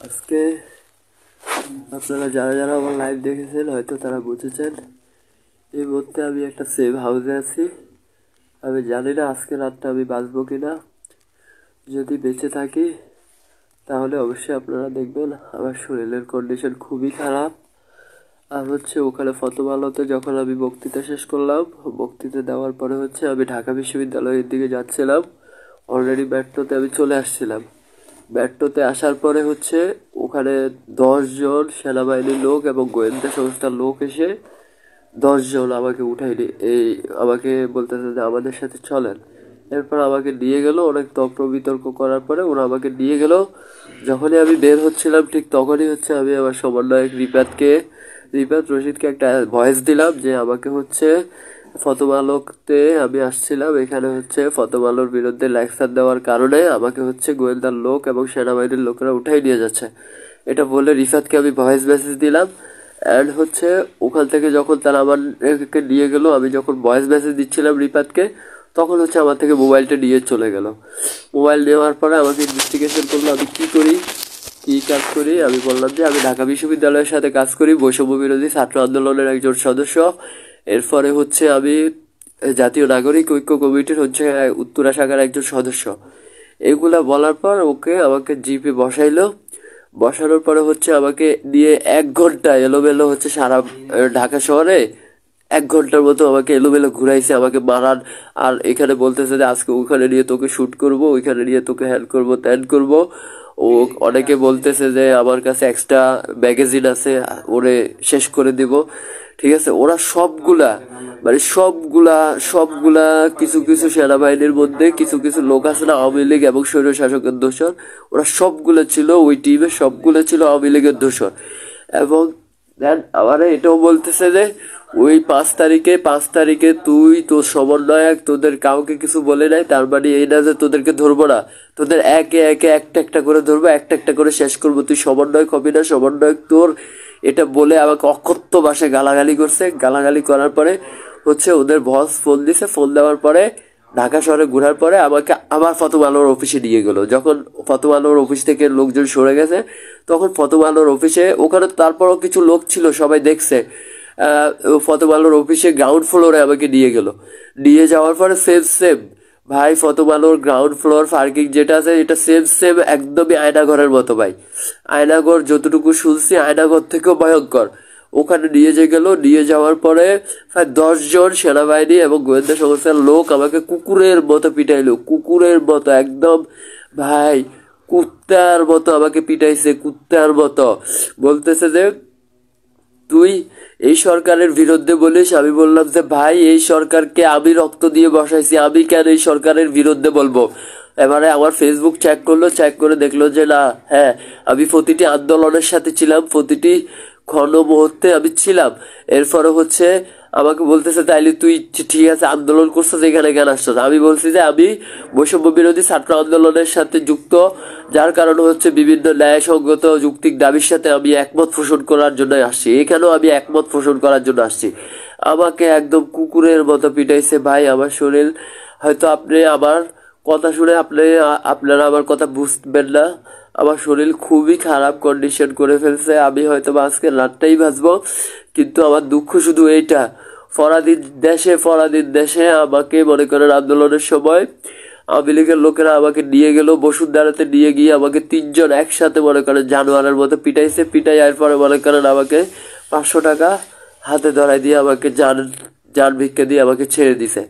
আজকে আপনারা যারা যারা আমার লাইভ দেখেছেন হয়তো তারা বুঝেছেন। এই মুহূর্তে আমি একটা সেভ হাউসে আছি। আমি জানি না আজকে রাতটা আমি বাঁচবো কিনা। যদি বেঁচে থাকি তাহলে অবশ্যই আপনারা দেখবেন আমার শরীরের কন্ডিশন খুবই খারাপ। আর ওখানে প্রথম আলোতে যখন আমি বক্তৃতা শেষ করলাম, বক্তৃতা দেওয়ার পরে আমি ঢাকা বিশ্ববিদ্যালয়ের দিকে যাচ্ছিলাম। অলরেডি মেট্রোতে আমি চলে আসছিলাম। মেট্রোতে আসার পরে ওখানে 10 জন সেনাবাহিনীর লোক এবং গোয়েন্দা সংস্থার লোক এসে 10 জন আমাকে উঠাইনি, আমাকে বলতেছে যে আমাদের সাথে চলেন। এরপর আমাকে নিয়ে গেল, অনেক তর্ক বিতর্ক করার পরে ওরা আমাকে নিয়ে গেল। যখনই আমি বের হচ্ছিলাম ঠিক তখনই আমি আমার সমন্বয়ক রিপাত রশিদকে একটা ভয়েস দিলাম যে আমাকে প্রথম আলোতে আমি আসছিলাম, এখানে প্রথম আলোর বিরুদ্ধে লেকচার দেওয়ার কারণে আমাকে গোয়েন্দার লোক এবং সেনাবাহিনীর লোকেরা উঠাই নিয়ে যাচ্ছে। এটা বলে রিফাতকে আমি ভয়েস মেসেজ দিলাম। অ্যান্ড ওখান থেকে যখন তারা আমাকে নিয়ে গেল, আমি যখন ভয়েস মেসেজ দিচ্ছিলাম রিফাতকে, তখন আমার থেকে মোবাইলটা নিয়ে চলে গেল। মোবাইল নেওয়ার পরে আমাকে ইনভেস্টিগেশন করলো আমি কি কাজ করি। আমি বললাম যে আমি ঢাকা বিশ্ববিদ্যালয়ের সাথে কাজ করি, বৈষম্য বিরোধী ছাত্র আন্দোলনের একজন সদস্য। এরপরে আমি জাতীয় নাগরিক ঐক্য কমিটির উত্তরা শাখার একজন সদস্য। এগুলা বলার পর আমাকে জিপে বসাইলো। বসানোর পরে আমাকে নিয়ে 1 ঘন্টা এলোমেলো সারা ঢাকা শহরে 1 ঘন্টার মতো আমাকে এলোমেলো ঘুরাইছে, আমাকে মারান। আর এখানে বলতেছে যে আজকে ওখানে নিয়ে তোকে শুট করবো, ওইখানে নিয়ে তোকে হ্যান্ড করবো, ত্যান করবো। ও অনেকে বলতেছে যে আমার কাছে এক্সট্রা ম্যাগাজিন আছে, ওরে শেষ করে দিব। ঠিক আছে, ওরা সবগুলা কিছু কিছু সেনাবাহিনীর মধ্যে কিছু কিছু লোক আছে না আওয়ামী লীগ এবং স্বৈর শাসকের দোষর, ওরা সবগুলো ছিল ওই টিমে, সবগুলো ছিল আওয়ামী লীগের দোষর। এবং দেন আমার এটাও বলতেছে যে ওই 5 তারিখে তুই তোর সমন্বয়ক তোদের কাউকে কিছু বলে নাই, তার মানে এই না যে তোদেরকে ধরবো না, তোদের একে একে একটা একটা করে ধরবো, একটা একটা করে শেষ করবো, তুই সমন্বয়ক হবি না, সমন্বয়ক তোর। এটা বলে আমাকে অকথ্য ভাষায় গালাগালি করছে। গালাগালি করার পরে ওদের বস ফোন দিছে। ফোন দেওয়ার পরে ঢাকা শহরে ঘোরার পরে আমাকে আবার প্রথম আলোর অফিসে নিয়ে গেল। যখন প্রথম আলোর অফিস থেকে লোকজন সরে গেছে, তখন প্রথম আলোর অফিসে ওখানে তারপরও কিছু লোক ছিল, সবাই দেখছে। প্রথম আলোর অফিসে গ্রাউন্ড ফ্লোরে আমাকে নিয়ে গেল। নিয়ে যাওয়ার পরে সেম ভাই, প্রথম আলোর গ্রাউন্ড ফ্লোর পার্কিং যেটা আছে এটা সেম একদমই আয়নাঘরের মতো ভাই। আয়নাঘর যতটুকু শুনছি আয়নাঘর থেকেও ভয়ঙ্কর। ওখানে নিয়ে যাওয়ার পরে প্রায় 10 জন সেনাবাহিনী এবং গোয়েন্দা সংস্থার লোক আমাকে কুকুরের মতো পিটাইলো, কুকুরের মতো একদম ভাই, কুত্তার মতো আমাকে পিটাইছে, কুত্তার মতো। বলতেছে যে তুই এই সরকারের বিরুদ্ধে বলিস। আমি বললাম যে ভাই, এই সরকারকে আমি রক্ত দিয়ে বসাইছি, আমি কেন এই সরকারের বিরুদ্ধে বলবো। এবারে আমার ফেসবুক চেক করে দেখলো যে না, হ্যাঁ, আমি প্রতিটি আন্দোলনের সাথে ছিলাম, প্রতিটি ক্ষণ মুহূর্তে আমি ছিলাম। এরপরে আমাকে বলতেছে তাইলে তুই ঠিক আছে আন্দোলন করছিস, এখানে কেন আসছিস। আমি বলছি যে আমি বৈষম্য বিরোধী ছাত্র আন্দোলনের সাথে যুক্ত, যার কারণে বিভিন্ন ন্যায়সঙ্গত যৌক্তিক দাবির সাথে আমি একমত পোষণ করার জন্য আসছি, এখানেও আমি একমত পোষণ করার জন্য আসছি। আমাকে একদম কুকুরের মতো পিটাইছে ভাই। আমার শরীর, হয়তো আপনি আমার কথা শুনে আপনারা আমার কথা বুঝবেন না, আমার শরীর খুবই খারাপ কন্ডিশন করে ফেলছে। আমি হয়তো আজকে রাতটাই বাঁচবো, কিন্তু আমার দুঃখ শুধু এইটা, পরাধীন দেশে আমাকে মনে করেন আন্দোলনের সময় আওয়ামী লীগের লোকেরা আমাকে নিয়ে গেল, বসুন্ধরাতে নিয়ে গিয়ে আমাকে 3 জন একসাথে মনে করেন জানোয়ারের মতো পিটাইছে। পিটাইয়ার পরে মনে করেন আমাকে 500 টাকা হাতে ধরাই দিয়ে আমাকে যান ভিক্ষা দিয়ে আমাকে ছেড়ে দিছে।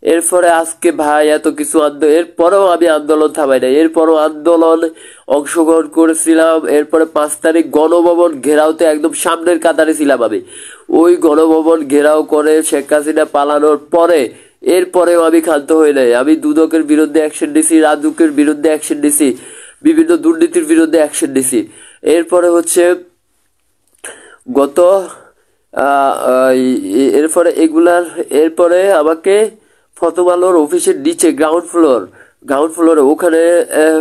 এরপরে আজকে ভাই এত কিছু এরপরেও আমি আন্দোলন থামাই নাই, এরপরও আন্দোলন অংশগ্রহণ করেছিলাম। এরপরে 5 তারিখ গণভবন ঘেরাওতে একদম সামনের কাতারে ছিলাম আমি। ওই গণভবন ঘেরাও করে শেখ হাসিনা পালানোর পরে এরপরেও আমি ক্ষান্ত হই নাই। আমি দুদকের বিরুদ্ধে অ্যাকশন নিছি, রাজুকের বিরুদ্ধে অ্যাকশন নিছি, বিভিন্ন দুর্নীতির বিরুদ্ধে অ্যাকশন নিছি। এরপরে গত এরপরে আমাকে প্রথম আলোর অফিসের নিচে গ্রাউন্ড ফ্লোরে ওখানে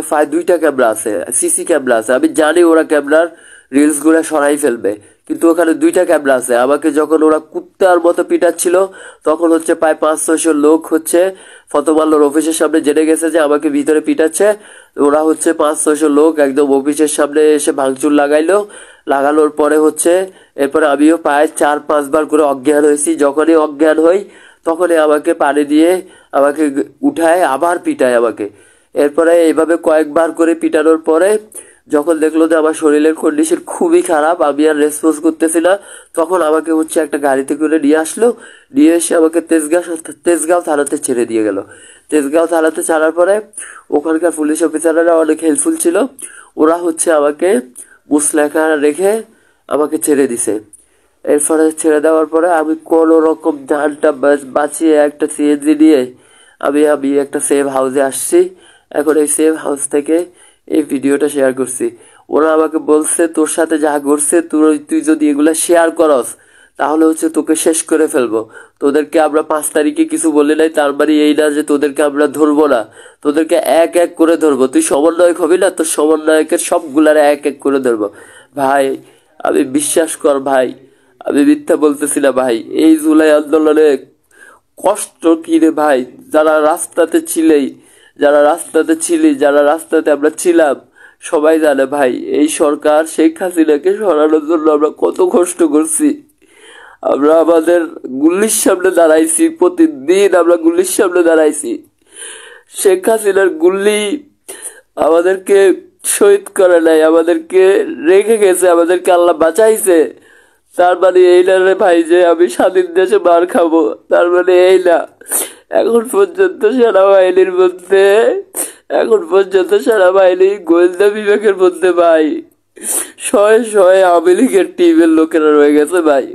প্রায় 2টা ক্যামেরা আছে, সিসি ক্যামেরা আছে। আমি জানি ওরা ক্যামেরার রিলস গুলা সরাই ফেলবে, কিন্তু ওখানে 2টা ক্যামেরা আছে। আমাকে যখন ওরা কুত্তার মতো পিটাচ্ছিল তখন হচ্ছে প্রায় 500-600 লোক হচ্ছে ফতোমাল্লোর অফিসের সামনে জেনে গেছে যে আমাকে ভিতরে পিটাচ্ছে। ওরা হচ্ছে 500-600 লোক একদম অফিসের সামনে এসে ভাঙচুর লাগানোর পরে হচ্ছে এরপরে আমিও প্রায় 4-5 বার করে অজ্ঞান হয়েছি। যখনই অজ্ঞান হই তখনই আমাকে পানি দিয়ে আমাকে উঠায় আবার পিটায় আমাকে। এরপরে এইভাবে কয়েকবার করে পিটানোর পরে যখন দেখলো যে আমার শরীরের কন্ডিশন খুবই খারাপ, আমি আর রেসপন্স করতেছি না, তখন আমাকে হচ্ছে একটা গাড়িতে করে নিয়ে আসলো। নিয়ে এসে আমাকে তেজগাঁও থানাতে ছেড়ে দিয়ে গেল। তেজগাঁও থানাতে ছাড়ার পরে ওখানকার পুলিশ অফিসাররা অনেক হেল্পফুল ছিল। ওরা হচ্ছে আমাকে মুসলেখা রেখে আমাকে ছেড়ে দিছে। এরপরে ছেড়ে দেওয়ার পরে আমি কোনো রকম জানটা বাঁচিয়ে একটা সিএনজি নিয়ে আমি একটা সেভ হাউসে আসছি। এখন এই সেভ হাউস থেকে এই ভিডিওটা শেয়ার করছি। ওরা আমাকে বলছে তোর সাথে যা করছে তুই যদি এগুলা শেয়ার করস তাহলে হচ্ছে তোকে শেষ করে ফেলবো। তোদেরকে আমরা 5 তারিখে কিছু বলে নাই, তার মানে এই না যে তোদেরকে আমরা ধরবো না, তোদেরকে এক এক করে ধরবো। তুই সমন্বয়ক হবি না, তোর সমন্বয়কের সবগুলারে এক এক করে ধরবো। ভাই আমি বিশ্বাস কর ভাই, আমি মিথ্যা বলতেছি না ভাই। এই জুলাই আন্দোলনে কষ্ট কি রে ভাই, যারা রাস্তাতে রাস্তাতে আমরা ছিলাম সবাই জানে ভাই। এই সরকার শেখ হাসিনাকে সরানোর জন্য আমরা কত কষ্ট করছি। আমরা আমাদের গুল্লির সামনে দাঁড়াইছি, প্রতিদিন আমরা গুল্লির সামনে দাঁড়াইছি। শেখ হাসিনার গুল্লি আমাদেরকে শহীদ করে নাই, আমাদেরকে রেখে গেছে, আমাদেরকে আল্লাহ বাঁচাইছে। তার মানে এই না রে ভাই যে আমি স্বাধীন দেশে মার খাবো, তার মানে এই না। এখন পর্যন্ত সেনাবাহিনী গোয়েন্দা বিভাগের মধ্যে ভাই শয়ে আওয়ামী লীগের টিমের লোকেরা রয়ে গেছে ভাই।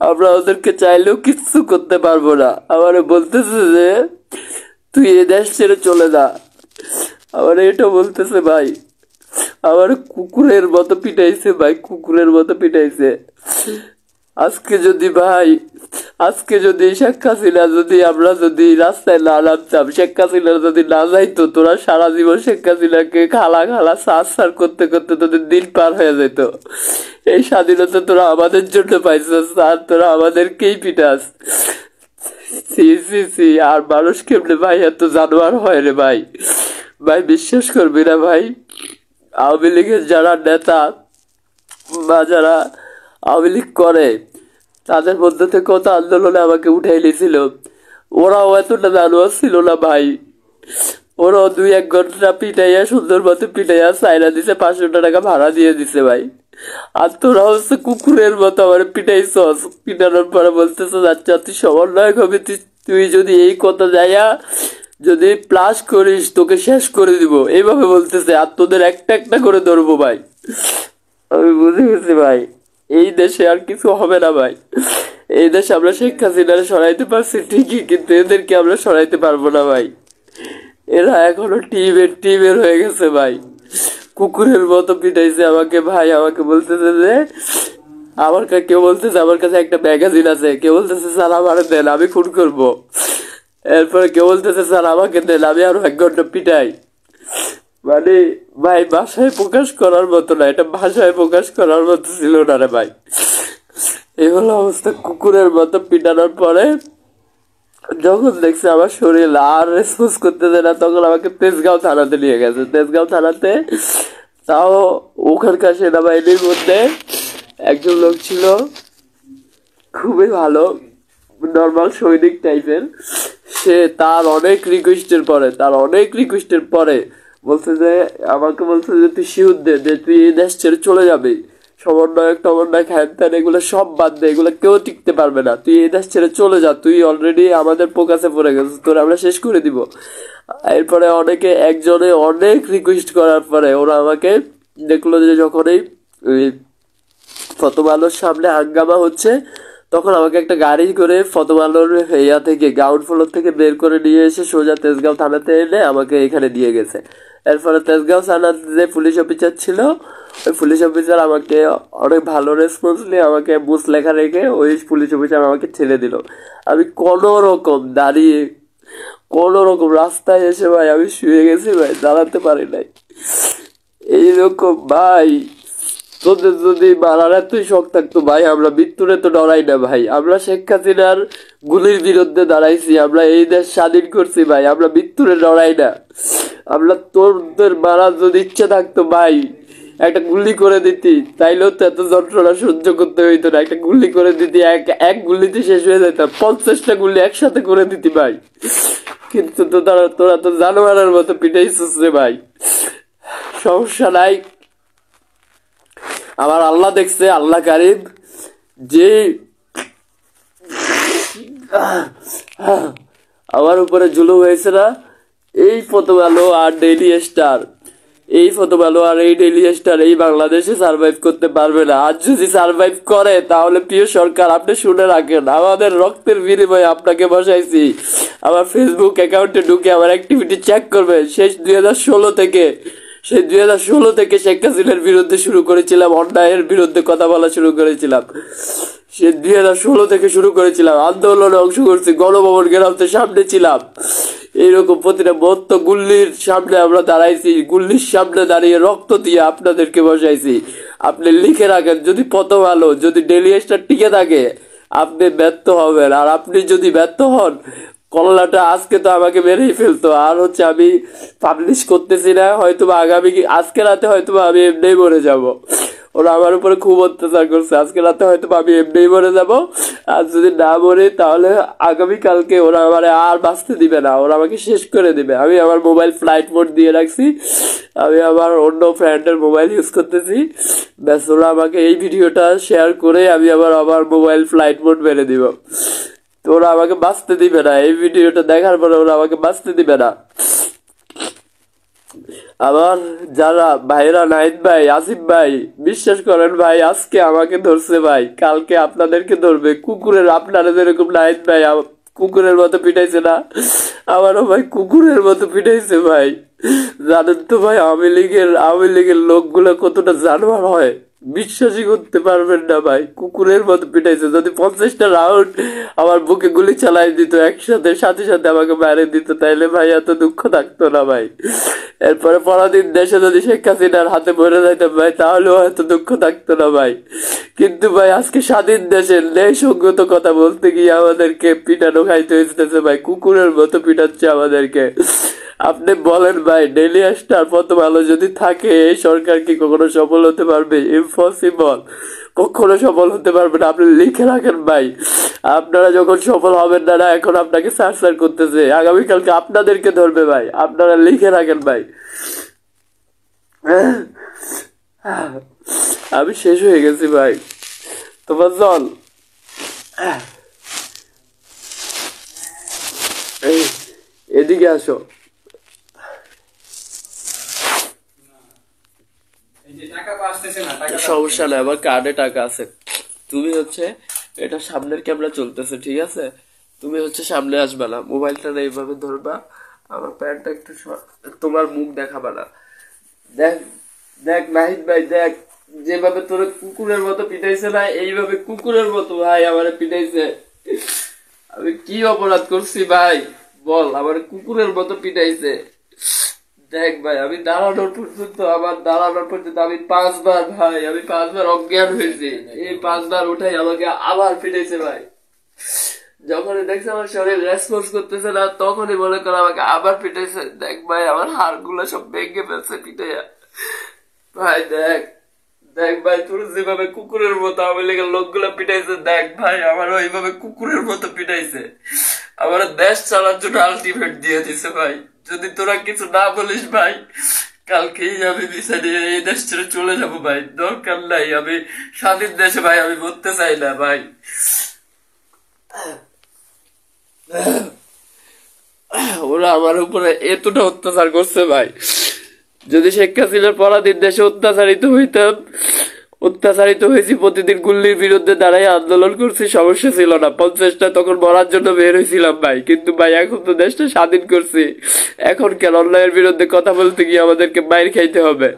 আমরা ওদেরকে চাইলেও কিচ্ছু করতে পারবো না। আমার বলতেছে যে তুই এ দেশ ছেড়ে চলে যা, আমার এটা বলতেছে ভাই। আমার কুকুরের মতো পিটাইছে ভাই, কুকুরের মতো পিটাইছে। আজকে যদি শেখ হাসিনা আমরা যদি রাস্তায় না নামতাম, শেখ হাসিনা যদি না যাইতো, তোরা সারা জীবন শেখ হাসিনাকে খালা সার করতে করতে তোদের দিন পার হয়ে যেত। এই স্বাধীনতা তোরা আমাদের জন্য পাইছিস আর তোরা আমাদেরকেই পিটাস। আর মানুষ কেমনে ভাই এত জানোয়ার হয় রে ভাই। ভাই বিশ্বাস করবি না ভাই, আওয়ামী লীগের যারা নেতা বা যারা আওয়ামী লীগ করে তাদের মধ্যে থেকেও তো আন্দোলনে আমাকে উঠাই নিয়েছিল। ওরাও এতটা জানোয়ার ছিল না ভাই। ওরাও 2-1 ঘন্টা পিটাইয়া সুন্দর মতো পিটাইয়া চাইনা দিছে, 500 টাকা ভাড়া দিয়ে দিছে ভাই। আর তোরা হচ্ছে কুকুরের মতো আমার পিটাইছস। পিটানোর পরে বলতেছ আচ্ছা তুই সমন্বয়ক হবি, তুই যদি এই কথা যাইয়া যদি প্লাস করিস তোকে শেষ করে দিব, এইভাবে বলতেছে। আর তোদের একটা একটা করে ধরবো ভাই। আমি বুঝে গেছি ভাই, এই দেশে আর কিছু হবে না ভাই। এই দেশে আমরা শেখ হাসিনারে সরাইতে পারছি ঠিকই, কিন্তু এদেরকে আমরা সরাইতে পারবো না ভাই। এরা এখনো টিমের হয়ে গেছে ভাই। কুকুরের মতো পিটাইছে আমাকে ভাই। আমাকে বলতেছে যে কেউ বলতেছে আমার কাছে একটা ম্যাগাজিন আছে, কেউ বলতেছে স্যার আমার দেন আমি খুন করবো। এরপরে কেউ বলতেছে স্যার আমাকে দেন আমি আরো 1 ঘন্টা পিটাই। মানে ভাই ভাষায় প্রকাশ করার মতো না, এটা ভাষায় প্রকাশ করার মতো ছিল না রে ভাই। এই হলো অবস্থা। কুকুরের মতো পিটানোর পরে যখন দেখছে আমার শরীর আর রেসপন্স করতে দেয় না, তখন আমাকে তেজগাঁও থানাতে নিয়ে গেছে। তেজগাঁও থানাতে তাও ওখানকার সেনাবাহিনীর মধ্যে একজন লোক ছিল খুবই ভালো, নর্মাল সৈনিক টাইপের। সে তার অনেক রিকোয়েস্টের পরে বলছে যে আমাকে বলছে যে তুই শিউর দে যে তুই এই দেশ ছেড়ে চলে যাবি। টমন্ডয় খান এগুলো সব বাদ দে, এগুলো কেউ টিকতে পারবে না। তুই এই দেশ ছেড়ে চলে যা, তুই অলরেডি আমাদের পোকাসে পড়ে গেছিস, তোর আমরা শেষ করে দিব। এরপরে একজনে অনেক রিকোয়েস্ট করার পরে ওরা আমাকে দেখলো যে যখনই প্রথম আলোর সামনে হাঙ্গামা হচ্ছে তখন আমাকে একটা গাড়ি করে প্রথম আলোর থেকে গ্রাউন্ড ফ্লোর থেকে বের করে নিয়ে এসে সোজা তেজগাঁও থানাতে এনে আমাকে এখানে দিয়ে গেছে। এরপরে তেজগাঁও থানাতে যে পুলিশ অফিসার ছিল, ওই পুলিশ অফিসার আমাকে অনেক ভালো রেসপন্স নিয়ে আমাকে বুঝ লেখা রেখে ওই পুলিশ অফিসার আমাকে ছেড়ে দিল। আমি কোনো রকম রাস্তায় এসে ভাই আমি শুয়ে গেছি ভাই, দাঁড়াতে পারি নাই। এইরকম ভাই তোদের যদি মারার এতই শখ থাকতো ভাই, আমরা মৃত্যুরে তো ডরাই না ভাই। আমরা শেখ হাসিনার গুলির বিরুদ্ধে দাঁড়াইছি, আমরা এই দেশ স্বাধীন করছি ভাই, আমরা মৃত্যুরে ডরাই না। আমরা তোদের মারার যদি ইচ্ছা থাকতো ভাই, একটা গুলি করে দিতি, তাইলেও তো এত যন্ত্রণা সহ্য করতে হইতো না। একটা গুলি করে দিতি, এক গুলিতে শেষ হয়ে যেত, 50টা গুলি একসাথে করে দিতি ভাই। কিন্তু তো তোরা তো জানোয়ারের মতো পিটাইছিস রে ভাই। সমস্যা নাই, আমার আল্লাহ দেখছে, আল্লাহ কারিম। যে আমার উপরে জুলুম হয়েছে না, এই প্রথম আলো আর ডেইলি স্টার, এই প্রথম আলো আর এই ডেইলি স্টার এই বাংলাদেশে সার্ভাইভ করতে পারবে না। আর যদি সার্ভাইভ করে তাহলে প্রিয় সরকার আপনি শুনে রাখেন, আমাদের রক্তের বিনিময়ে আপনাকে বসাইছি। আমার ফেসবুক অ্যাকাউন্টে ঢুকে আমার অ্যাক্টিভিটি চেক করবেন। সেই 2016 থেকে শেখ হাসিনার বিরুদ্ধে শুরু করেছিলাম, অন্যায়ের বিরুদ্ধে কথা বলা শুরু করেছিলাম। সে 2016 থেকে শুরু করেছিলাম, আন্দোলনে অংশ করছি, গণভবন ঘেরাওতে সামনে ছিলাম। এইরকম প্রতিটা মত্ত গুল্লির সামনে আমরা দাঁড়াইছি, গুল্লির সামনে দাঁড়িয়ে রক্ত দিয়ে আপনাদেরকে বসাইছি। আপনি লিখে রাখেন, যদি প্রথম আলো, যদি ডেইলি স্টার টিকে থাকে আপনি ব্যর্থ হবেন। আর আপনি যদি ব্যর্থ হন, কল্লাটা আজকে তো আমাকে মেরেই ফেলতো। আর হচ্ছে আমি পাবলিশ করতেছি না, হয়তো আগামী আজকে রাতে হয়তো আমি এমনি মরে যাব। ওরা আমার উপরে খুব অত্যাচার করছে, আজকে রাতে হয়তো আমি এমনি মরে যাব। আর যদি না মরে তাহলে আগামীকালকে ওরা আমার আর বাঁচতে দিবে না, ওরা আমাকে শেষ করে দিবে। আমি আমার মোবাইল ফ্লাইট মোড দিয়ে রাখছি, আমি আমার অন্য ফ্রেন্ডের মোবাইল ইউজ করতেছি। ব্যাস, ওরা আমাকে এই ভিডিওটা শেয়ার করে আমি আমার মোবাইল ফ্লাইট মোড মেরে দিব। তো ওরা আমাকে বাঁচতে দিবে না, এই ভিডিওটা দেখার পরে ওরা আমাকে বাঁচতে দিবে না। আমার যারা ভাইরা, নাহিদ ভাই, আসিফ ভাই, বিশ্বাস করেন ভাই, আজকে আমাকে ধরছে ভাই, কালকে আপনাদেরকে ধরবে। কুকুরের, আপনারা যেরকম নাহিদ ভাই কুকুরের মতো পিটাইছে না, আমারও ভাই কুকুরের মতো পিটাইছে ভাই। জানেন তো ভাই আওয়ামী লীগের লোকগুলো কতটা জানোয়ার হয়, বিশ্বাসই করতে পারবেন না ভাই। কুকুরের মতো পিটাইছে। যদি 50টা রাউন্ড আমার বুকে গুলি চালাই দিত একসাথে, সাথে সাথে আমাকে বাইরে দিত, তাইলে ভাই এত দুঃখ থাকতো না ভাই। এরপরে পরাধীন দেশে যদি শেখ হাসিনার হাতে মরে যাইতাম ভাই, তাহলেও এত দুঃখ থাকতো না ভাই। কিন্তু ভাই আজকে স্বাধীন দেশের ন্যায়সঙ্গত কথা বলতে গিয়ে আমাদেরকে পিটানো খাইতে হয়েছে ভাই, কুকুরের মতো পিটাচ্ছে আমাদেরকে। আপনি বলেন ভাই, ডেইলি স্টার প্রথম আলো যদি থাকে, এই সরকার কি কখনো সফল হতে পারবে? ইম্পসিবল, কখনো সফল হতে পারবে না। আপনি লিখে রাখেন ভাই, আপনারা যখন সফল হবেন না, এখন আপনাকে সার্চ করতেছে, আগামীকালকে আপনাদেরকে ধরবে ভাই, আপনারা লিখে রাখেন ভাই। আমি শেষ হয়ে গেছি ভাই, তোমার জল। এদিকে আসো। সমস্যা নাই, আমার কার্ডে টাকা আছে। তুমি হচ্ছে এটা সামনের ক্যামেরা চলতেছে, ঠিক আছে? তুমি হচ্ছে সামনে আসবে না, মোবাইলটা এইভাবে ধরবা, আমার প্যান্টটা একটু তোমার মুখ দেখাবা না। দেখ দেখ নাহিদ ভাই, দেখ যেভাবে তোর কুকুরের মতো পিটাইছে না, এইভাবে কুকুরের মতো ভাই আমার পিটাইছে। আমি কি অপরাধ করছি ভাই বল, আমার কুকুরের মতো পিটাইছে। দেখ ভাই, আমি দাঁড়ানোর পর্যন্ত আমি 5বার ভাই, আমি 5বার অজ্ঞান হয়েছি। এই 5বার উঠাই আমাকে আবার পিটাইছে ভাই। যখনই দেখছে আমার শরীর রেসপন্স করতেছে না, তখনই মনে করে আমাকে আবার পিটাইছে। দেখ ভাই, আমার হাড় গুলো সব ভেঙে ফেলছে পিটাইয়া ভাই। দেখ দেখ ভাই, তোর যেভাবে কুকুরের মতো আওয়ামী লীগের লোকগুলো পিটাইছে, দেখ ভাই আমার ওইভাবে কুকুরের মতো পিটাইছে। আমার দেশ চালার জন্য আলটিমেট দিয়ে দিছে ভাই। যদি তোরা কিছু না বলিস ভাই, কালকেই আমি বিচারে এই দেশ ছেড়ে চলে যাবো ভাই, দরকার নাই। আমি স্বাধীন দেশে ভাই আমি মরতে চাই না ভাই। ওরা আমার উপরে এতটা অত্যাচার করছে ভাই। যদি শেখ হাসিনার পরাধীন দেশে অত্যাচারিত হয়েছি, প্রতিদিন গুল্লির বিরুদ্ধে দাঁড়াই আন্দোলন করছি, সমস্যা ছিল না। 50টা তখন মরার জন্য বের হয়েছিলাম ভাই। কিন্তু ভাই এখন তো দেশটা স্বাধীন করছি, এখন কেন অন্যায়ের বিরুদ্ধে কথা বলতে গিয়ে আমাদেরকে মাইর খাইতে হবে?